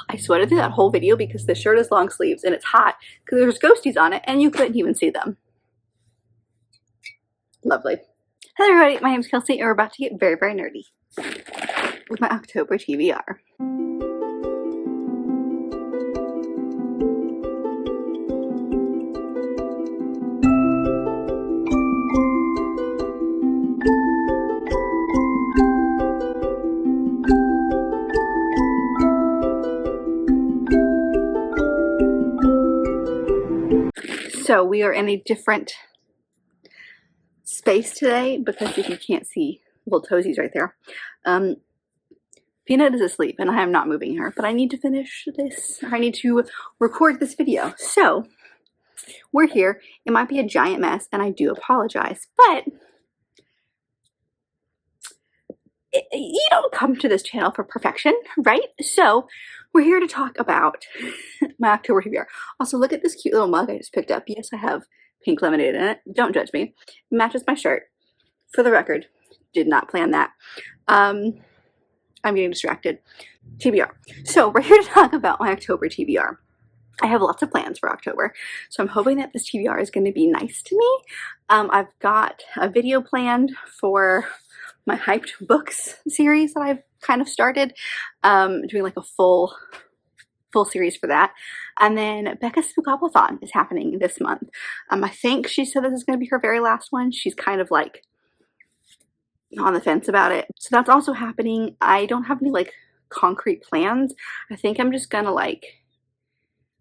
I sweated through that whole video because the shirt is long sleeves and it's hot because there's ghosties on it and you couldn't even see them. Lovely. Hello everybody, my name is Kelsey and we're about to get very, very nerdy with my October TBR. So we are in a different space today because if you can't see, little toesies right there. Peanut is asleep and I am not moving her, but I need to finish this. I need to record this video. So we're here. It might be a giant mess and I do apologize, but you don't come to this channel for perfection, right? So we're here to talk about my October TBR. Also, look at this cute little mug I just picked up. Yes, I have pink lemonade in it. Don't judge me. It matches my shirt. For the record, did not plan that. I'm getting distracted. TBR. So we're here to talk about my October TBR. I have lots of plans for October, so I'm hoping that this TBR is going to be nice to me. I've got a video planned for my hyped books series that I've kind of started, doing like a full series for that. And then Becca's Spookoplathon is happening this month. I think she said this is going to be her very last one. She's kind of like on the fence about it. So that's also happening. I don't have any like concrete plans. I think I'm just gonna like,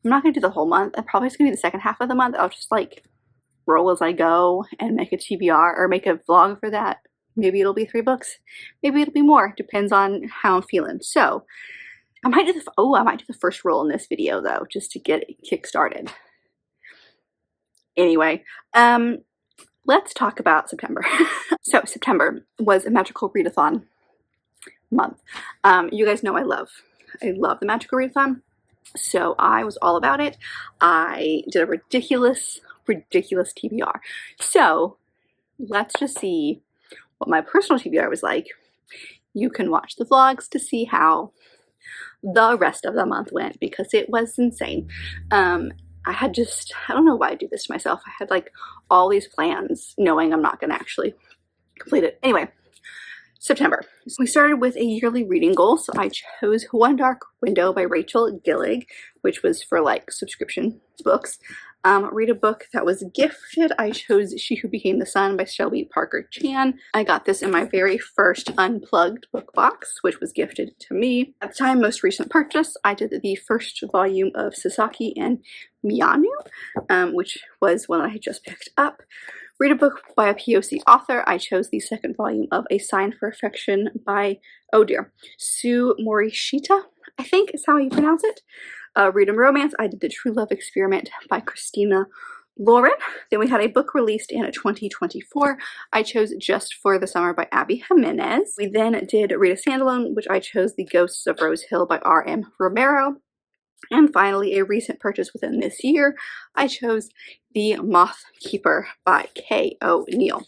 I'm not gonna do the whole month. I'm probably just gonna do the second half of the month. I'll just like roll as I go and make a TBR or make a vlog for that. Maybe it'll be 3 books. Maybe it'll be more. Depends on how I'm feeling. So I might do the first roll in this video though, just to get it kick-started. Anyway, let's talk about September. So September was a magical readathon month. You guys know I love the magical readathon. So I was all about it. I did a ridiculous TBR. So let's just see what my personal TBR was like. You can watch the vlogs to see how the rest of the month went because it was insane. I don't know why I do this to myself. I had like all these plans knowing I'm not going to actually complete it. Anyway, September. So we started with a yearly reading goal. So I chose One Dark Window by Rachel Gillig, which was for like subscription books. Read a book that was gifted. I chose She Who Became the Sun by Shelby Parker Chan. I got this in my very first unplugged book box, which was gifted to me. At the time, most recent purchase, I did the first volume of Sasaki and Miyanu, which was one I had just picked up. Read a book by a POC author. I chose the second volume of A Sign for Affection by, oh dear, Sue Morishita, I think is how you pronounce it. Read a romance. I did The True Love Experiment by Christina Lauren. Then we had a book released in 2024. I chose Just for the Summer by Abby Jimenez. We then did Read a Standalone, which I chose The Ghosts of Rose Hill by R.M. Romero. And finally, a recent purchase within this year, I chose The Moth Keeper by Kay O'Neill.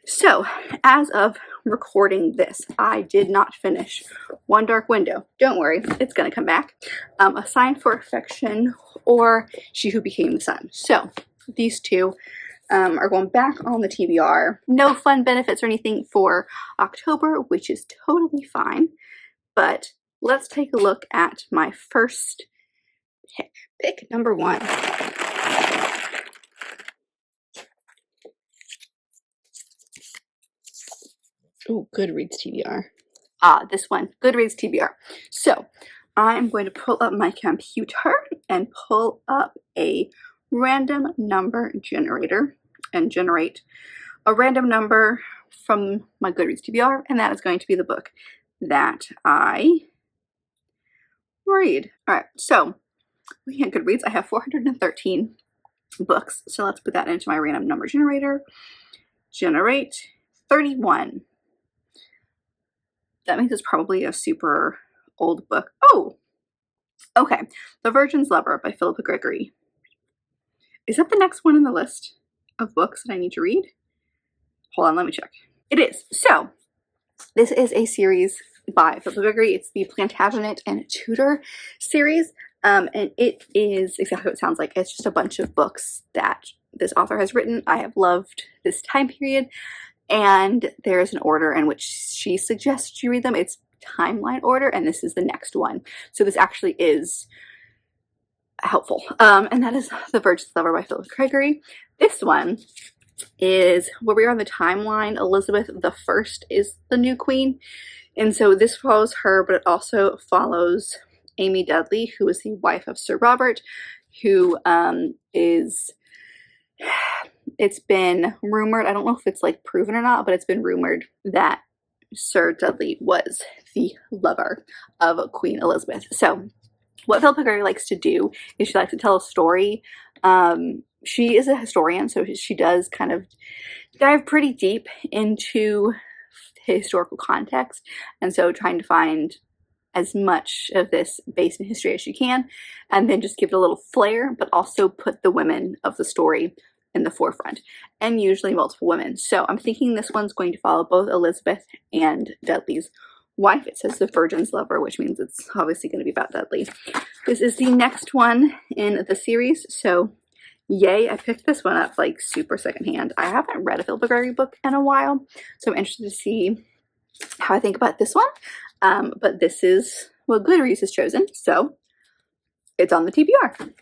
So, as of recording this, I did not finish One Dark Window. Don't worry, it's going to come back. A Sign for Affection or She Who Became the Sun. So, these two are going back on the TBR. No fun benefits or anything for October, which is totally fine. But let's take a look at my first pick. Pick number 1. Oh, Goodreads TBR. This one, Goodreads TBR. So, I'm going to pull up my computer and pull up a random number generator and generate a random number from my Goodreads TBR, and that is going to be the book that I read. Alright, so, looking at Goodreads, I have 413 books, so let's put that into my random number generator. Generate 31. That means it's probably a super old book. Oh! Okay. The Virgin's Lover by Philippa Gregory. Is that the next one in the list of books that I need to read? Hold on, let me check. It is. So, this is a series by Philippa Gregory. It's the Plantagenet and Tudor series, and it is exactly what it sounds like. It's just a bunch of books that this author has written. I have loved this time period, and there's an order in which she suggests you read them. It's timeline order, and this is the next one. So this actually is helpful. And that is The Virgin's Lover by Philippa Gregory. This one is where we are on the timeline. Elizabeth I is the new queen, and so this follows her, but it also follows Amy Dudley, who is the wife of Sir Robert, who it's been rumored, I don't know if it's like proven or not, but it's been rumored that Sir Dudley was the lover of Queen Elizabeth. So what Philippa Gregory likes to do is she likes to tell a story. She is a historian, so she does kind of dive pretty deep into historical context, and so trying to find as much of this based in history as she can, and then just give it a little flair, but also put the women of the story in the forefront, and usually multiple women. So I'm thinking this one's going to follow both Elizabeth and Dudley's wife. It says The Virgin's Lover, which means it's obviously going to be about Dudley. This is the next one in the series, so yay, I picked this one up like super secondhand. I haven't read a Philippa Gregory book in a while, so I'm interested to see how I think about this one. But this is what Goodreads has chosen, so it's on the TBR.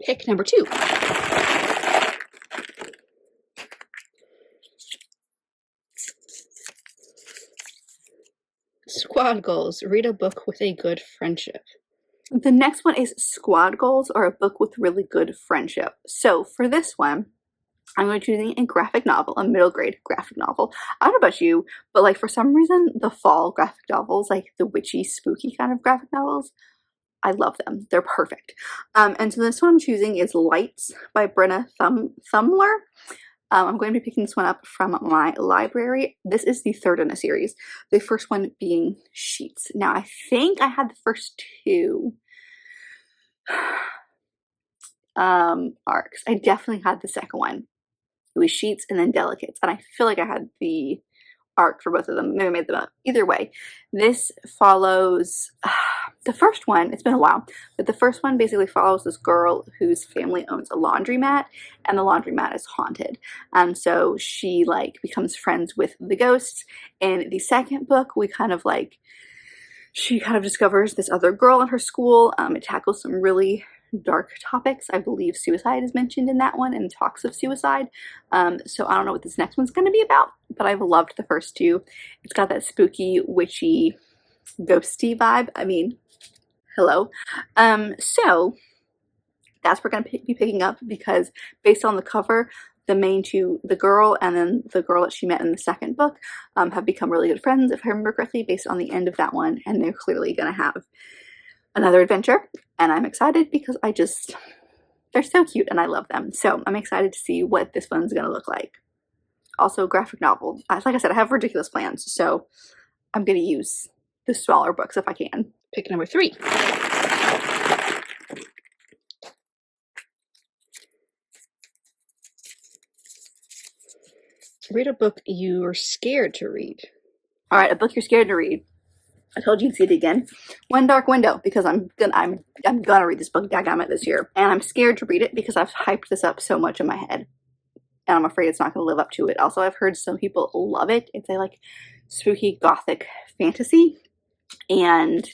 Pick number 2. Squad Goals. Read a book with a good friendship. The next one is Squad Goals, or a book with really good friendship. So for this one, I'm going to choose a graphic novel, a middle grade graphic novel. I don't know about you, but like for some reason, the fall graphic novels, like the witchy, spooky kind of graphic novels, I love them. They're perfect. And so this one I'm choosing is Lights by Brenna Thumler. I'm going to be picking this one up from my library. This is the third in a series, the first one being Sheets. Now, I think I had the first 2 arcs. I definitely had the second one. It was Sheets and then Delicates, and I feel like I had the arc for both of them. Maybe I made them up. Either way, this follows the first one. It's been a while, but the first one basically follows this girl whose family owns a laundromat, and the laundromat is haunted. And so she like becomes friends with the ghosts. In the second book, she kind of discovers this other girl in her school. It tackles some really dark topics. I believe suicide is mentioned in that one and talks of suicide. So I don't know what this next one's going to be about, but I've loved the first 2. It's got that spooky, witchy, ghosty vibe. I mean, hello. So that's what we're going to be picking up, because based on the cover, the main 2, the girl and then the girl that she met in the second book, have become really good friends, if I remember correctly, based on the end of that one, and they're clearly going to have another adventure, and I'm excited because they're so cute and I love them. So I'm excited to see what this one's going to look like. Also, graphic novel. Like I said, I have ridiculous plans, so I'm going to use the smaller books if I can. Pick number 3. Read a book you're scared to read. All right, a book you're scared to read. I told you to see it again. One Dark Window, because I'm gonna read this book daggone this year, and I'm scared to read it because I've hyped this up so much in my head, and I'm afraid it's not gonna live up to it. Also, I've heard some people love it. It's a like spooky gothic fantasy, and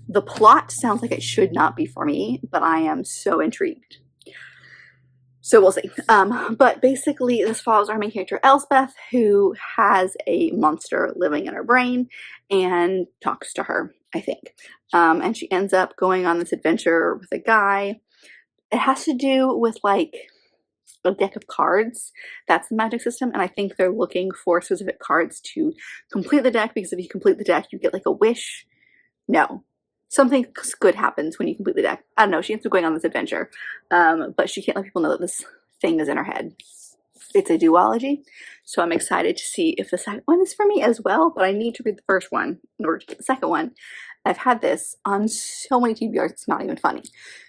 the plot sounds like it should not be for me, but I am so intrigued. So we'll see. But basically, this follows our main character, Elspeth, who has a monster living in her brain and talks to her, I think. And she ends up going on this adventure with a guy. It has to do with like a deck of cards. That's the magic system. And I think they're looking for specific cards to complete the deck, because if you complete the deck, you get like a wish. No. Something good happens when you complete the deck. I don't know. She ends up going on this adventure, but she can't let people know that this thing is in her head. It's a duology, so I'm excited to see if the second one is for me as well, but I need to read the first one in order to get the second one. I've had this on so many TBRs, it's not even funny.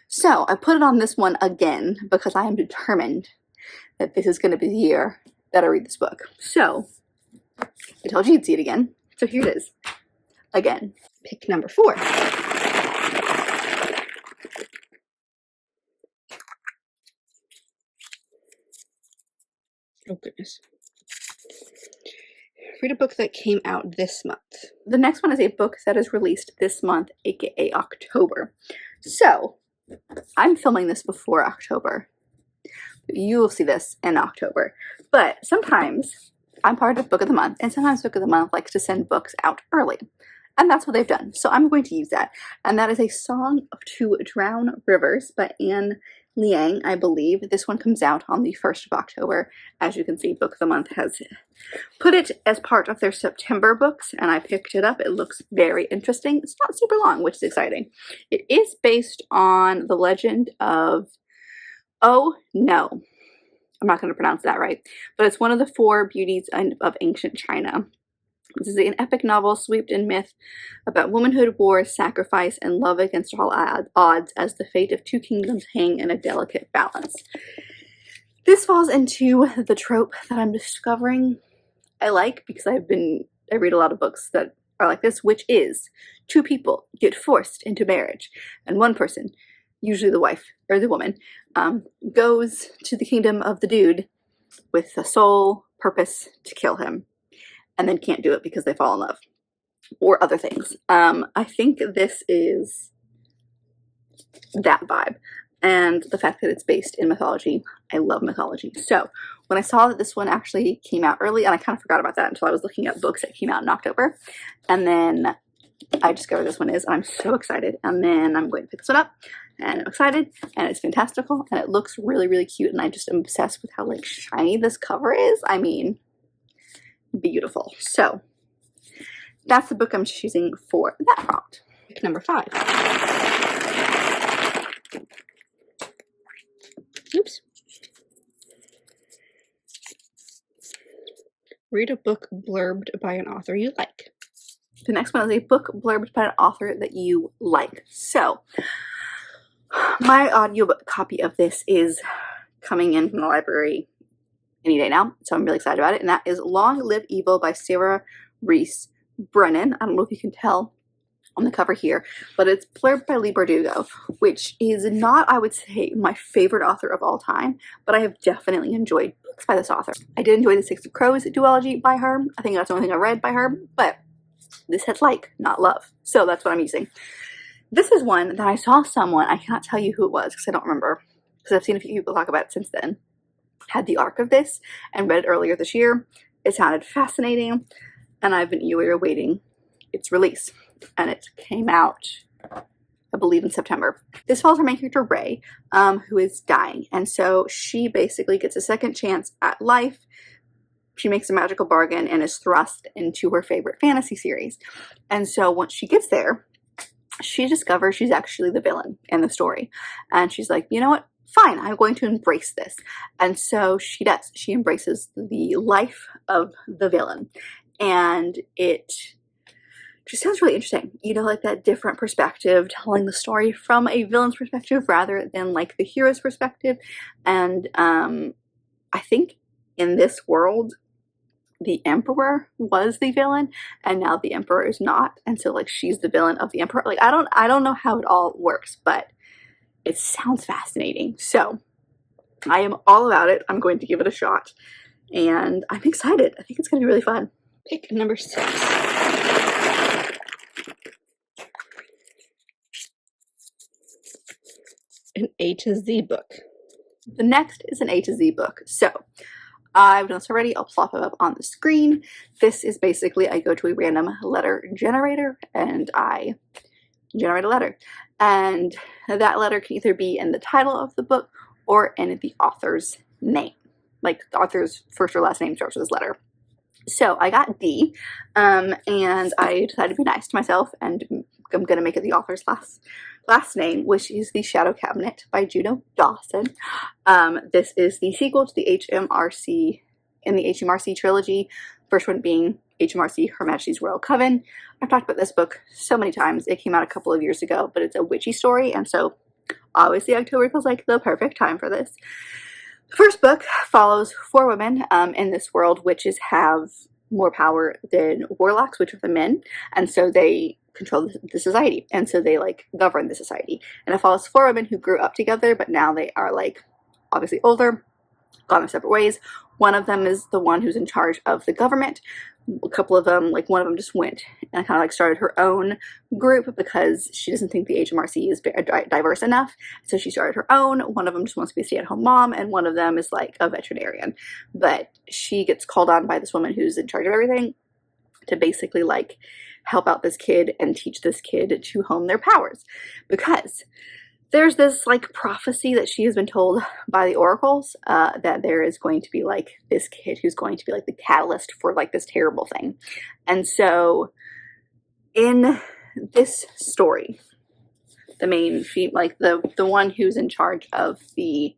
So I put it on this one again because I am determined that this is going to be the year that I read this book. So I told you you'd see it again, so here it is. again. Pick number 4. Oh goodness. Read a book that came out this month. The next one is a book that is released this month, aka October. So, I'm filming this before October. You will see this in October. But sometimes I'm part of Book of the Month, and sometimes Book of the Month likes to send books out early. And that's what they've done. So I'm going to use that. And that is A Song to Drown Rivers by Anne Liang, I believe. This one comes out on the 1st of October. As you can see, Book of the Month has put it as part of their September books, and I picked it up. It looks very interesting. It's not super long, which is exciting. It is based on the legend of, oh no, I'm not going to pronounce that right, but it's one of the 4 beauties of ancient China. This is an epic novel swept in myth about womanhood, war, sacrifice, and love against all odds as the fate of 2 kingdoms hang in a delicate balance. This falls into the trope that I'm discovering I like, because I read a lot of books that are like this, which is 2 people get forced into marriage, and one person, usually the wife or the woman, goes to the kingdom of the dude with the sole purpose to kill him, and then can't do it because they fall in love, or other things. I think this is that vibe, and the fact that it's based in mythology. I love mythology. So when I saw that this one actually came out early, and I kind of forgot about that until I was looking at books that came out in October, and then I discovered this one is, and I'm so excited, and then I'm going to pick this one up, and I'm excited, and it's fantastical, and it looks really, really cute, and I just am obsessed with how, like, shiny this cover is. I mean, beautiful. So that's the book I'm choosing for that prompt. Pick number 5. Oops. Read a book blurbed by an author you like. The next one is a book blurbed by an author that you like. So my audiobook copy of this is coming in from the library any day now, so I'm really excited about it, and that is Long Live Evil by Sarah Reese Brennan. I don't know if you can tell on the cover here, but it's blurbed by Leigh Bardugo, which is not, I would say, my favorite author of all time, but I have definitely enjoyed books by this author. I did enjoy the Six of Crows duology by her. I think that's the only thing I read by her, but this has like, not love. So that's what I'm using. This is one that I saw someone, I cannot tell you who it was because I don't remember, because I've seen a few people talk about it since then, had the arc of this and read it earlier this year. It sounded fascinating, and I've been eagerly awaiting its release, and it came out, I believe, in September. This follows our main character, Ray, who is dying, and so she basically gets a second chance at life. She makes a magical bargain and is thrust into her favorite fantasy series, and so once she gets there, she discovers she's actually the villain in the story, and she's like, you know what? Fine, I'm going to embrace this. And so she does. She embraces the life of the villain. And it just sounds really interesting. You know, like that different perspective, telling the story from a villain's perspective rather than like the hero's perspective. And I think in this world, the Emperor was the villain, and now the Emperor is not. And so like she's the villain of the Emperor. Like I don't know how it all works, but it sounds fascinating. So I am all about it. I'm going to give it a shot, and I'm excited. I think it's going to be really fun. Pick number 6. An A to Z book. The next is an A to Z book. So I've done this already. I'll plop it up on the screen. This is basically, I go to a random letter generator and I generate a letter. And that letter can either be in the title of the book or in the author's name. Like the author's first or last name starts with this letter. So I got D, and I decided to be nice to myself, and I'm going to make it the author's last name, which is The Shadow Cabinet by Juno Dawson. This is the sequel to the HMRC trilogy. First one being HMRC, Her Majesty's Royal Coven. I've talked about this book so many times. It came out a couple of years ago, but it's a witchy story, and so obviously October feels like the perfect time for this. The first book follows 4 women in this world. Witches have more power than warlocks, which are the men, and so they control the society, and so they like govern the society. And it follows 4 women who grew up together, but now they are like obviously older, gone their separate ways. One of them is the one who's in charge of the government. A couple of them, like one of them just went and kind of like started her own group because she doesn't think the HMRC is diverse enough. So she started her own. One of them just wants to be a stay-at-home mom, and one of them is like a veterinarian. But she gets called on by this woman who's in charge of everything to basically like help out this kid and teach this kid to hone their powers, because there's this like prophecy that she has been told by the oracles that there is going to be like this kid who's going to be like the catalyst for like this terrible thing. And so in this story, the main like the one who's in charge of the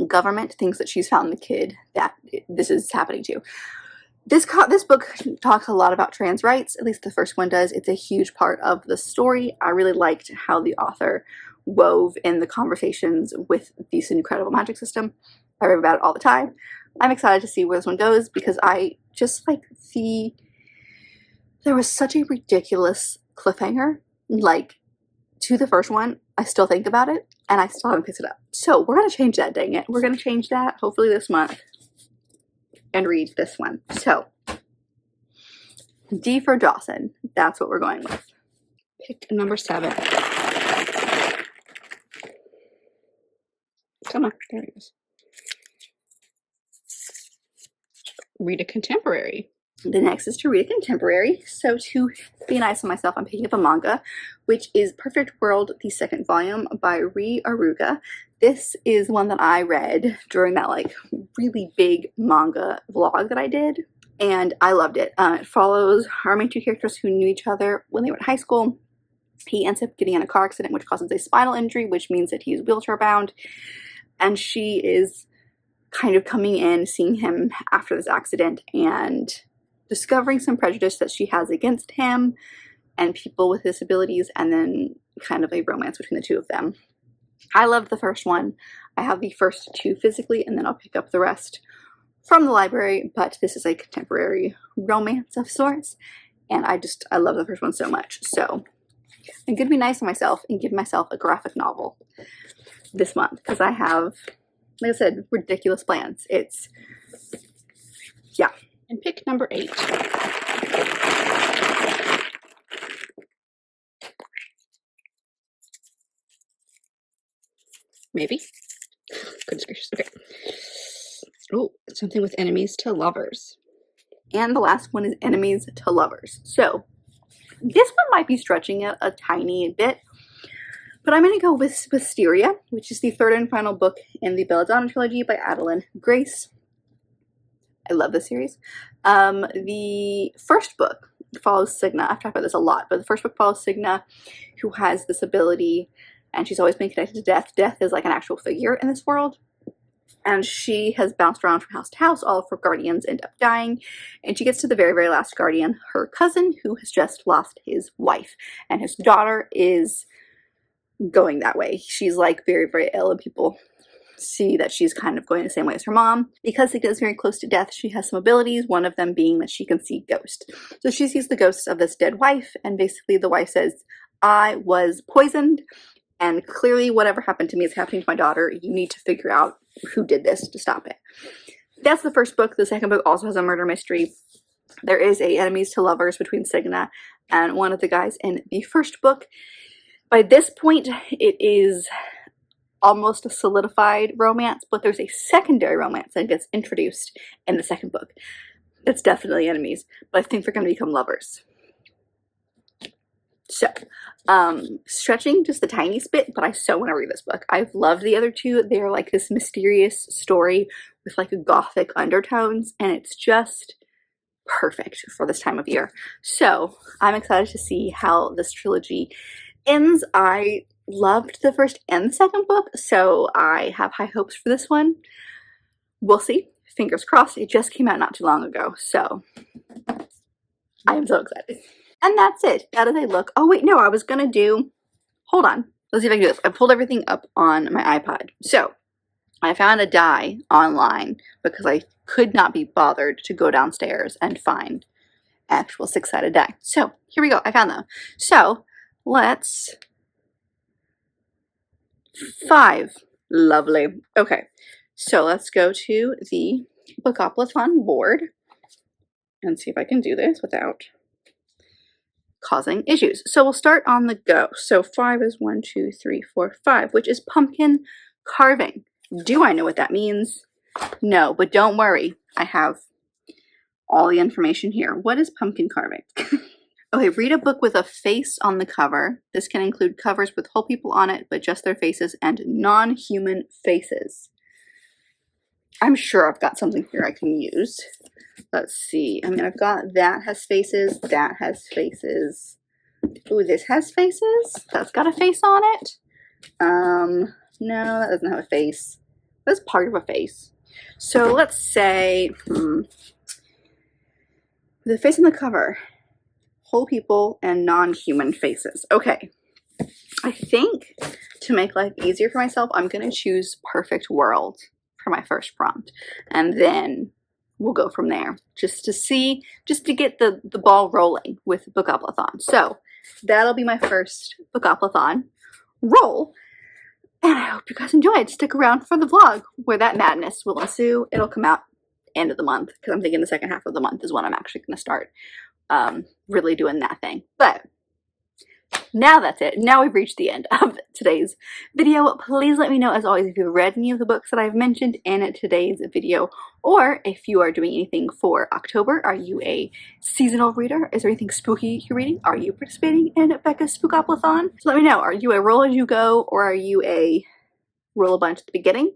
government thinks that she's found the kid that this is happening to. This book talks a lot about trans rights, at least the first one does. It's a huge part of the story. I really liked how the author wove in the conversations with this incredible magic system. I read about it all the time. I'm excited to see where this one goes because I just like there was such a ridiculous cliffhanger, like, to the first one. I still think about it, and I still haven't picked it up. So we're going to change that, dang it. We're going to change that, hopefully this month, and read this one. So, D for Dawson. That's what we're going with. Pick number 7. Come on, there it is. Read a contemporary. The next is to read a contemporary. So to be nice on myself, I'm picking up a manga, which is Perfect World, the 2nd volume by Ri Aruga. This is one that I read during that like really big manga vlog that I did, and I loved it. It follows our main 2 characters who knew each other when they were in high school. He ends up getting in a car accident, which causes a spinal injury, which means that he's wheelchair bound, and she is kind of coming in, seeing him after this accident, and discovering some prejudice that she has against him and people with disabilities, and then kind of a romance between the 2 of them. I loved the first one. I have the first 2 physically, and then I'll pick up the rest from the library, but this is a contemporary romance of sorts, and I love the first one so much. So I'm going to be nice on myself and give myself a graphic novel this month, because I have, like I said, ridiculous plans. Yeah. And pick number 8. Maybe. Goodness gracious. Okay. Oh, something with enemies to lovers. And the last one is enemies to lovers. So this one might be stretching it a tiny bit, but I'm going to go with Wisteria, which is the 3rd and final book in the Belladonna trilogy by Adeline Grace. I love this series. The first book follows Signa. I've talked about this a lot, but the first book follows Signa, who has this ability, and she's always been connected to death. Death is like an actual figure in this world, and she has bounced around from house to house. All of her guardians end up dying, and she gets to the very, very last guardian, her cousin, who has just lost his wife, and his daughter is going that way. She's like very, very ill, and people see that she's kind of going the same way as her mom. Because Signa is very close to death, she has some abilities, one of them being that she can see ghosts. So she sees the ghosts of this dead wife, and basically the wife says, I was poisoned, and clearly whatever happened to me is happening to my daughter. You need to figure out who did this to stop it. That's the first book. The second book also has a murder mystery. There is a enemies to lovers between Signa and one of the guys in the first book. By this point, it is almost a solidified romance, but there's a secondary romance that gets introduced in the second book. It's definitely enemies, but I think they're going to become lovers. So, stretching just the tiniest bit, but I so want to read this book. I've loved the other 2. They're like this mysterious story with like gothic undertones, and it's just perfect for this time of year. So, I'm excited to see how this trilogy ends. I loved the first and the second book, so I have high hopes for this one. We'll see. Fingers crossed. It just came out not too long ago, so I am so excited. And that's it. That is a look. Oh wait, no, I was gonna do, hold on. Let's see if I can do this. I pulled everything up on my iPod. So I found a die online because I could not be bothered to go downstairs and find actual 6-sided die. So here we go. I found them. So let's 5. Lovely. Okay. So let's go to the Bookoplathon board and see if I can do this without causing issues. So we'll start on the go. So 5 is 1, 2, 3, 4, 5, which is pumpkin carving. Do I know what that means? No, but don't worry. I have all the information here. What is pumpkin carving? Okay, read a book with a face on the cover. This can include covers with whole people on it, but just their faces, and non-human faces. I'm sure I've got something here I can use. Let's see. I mean, I've got that has faces, that has faces. Ooh, this has faces? That's got a face on it? No, that doesn't have a face. That's part of a face. So let's say, the face on the cover, whole people and non-human faces. Okay, I think to make life easier for myself, I'm going to choose Perfect World for my first prompt. And then we'll go from there just to get the ball rolling with Bookoplathon. So that'll be my first Bookoplathon roll. And I hope you guys enjoyed. Stick around for the vlog where that madness will ensue. It'll come out end of the month because I'm thinking the second half of the month is when I'm actually going to start really doing that thing. But now that's it. Now we've reached the end of today's video. Please let me know, as always, if you've read any of the books that I've mentioned in today's video, or if you are doing anything for October. Are you a seasonal reader? Is there anything spooky you're reading? Are you participating in Becca's Spookoplathon? So let me know. Are you a roll as you go, or are you a roll a bunch at the beginning?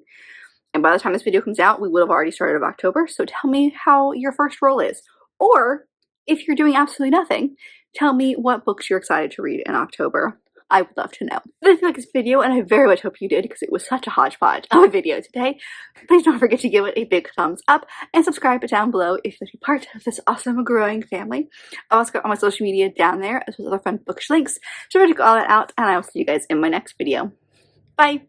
And by the time this video comes out, we would have already started of October. So tell me how your first roll is. Or if you're doing absolutely nothing, tell me what books you're excited to read in October. I would love to know. But if you like this video, and I very much hope you did because it was such a hodgepodge of a video today, please don't forget to give it a big thumbs up and subscribe down below if you'd like to be part of this awesome growing family. I'll also got all my social media down there as well as other fun bookish links. So remember to go all that out, and I will see you guys in my next video. Bye!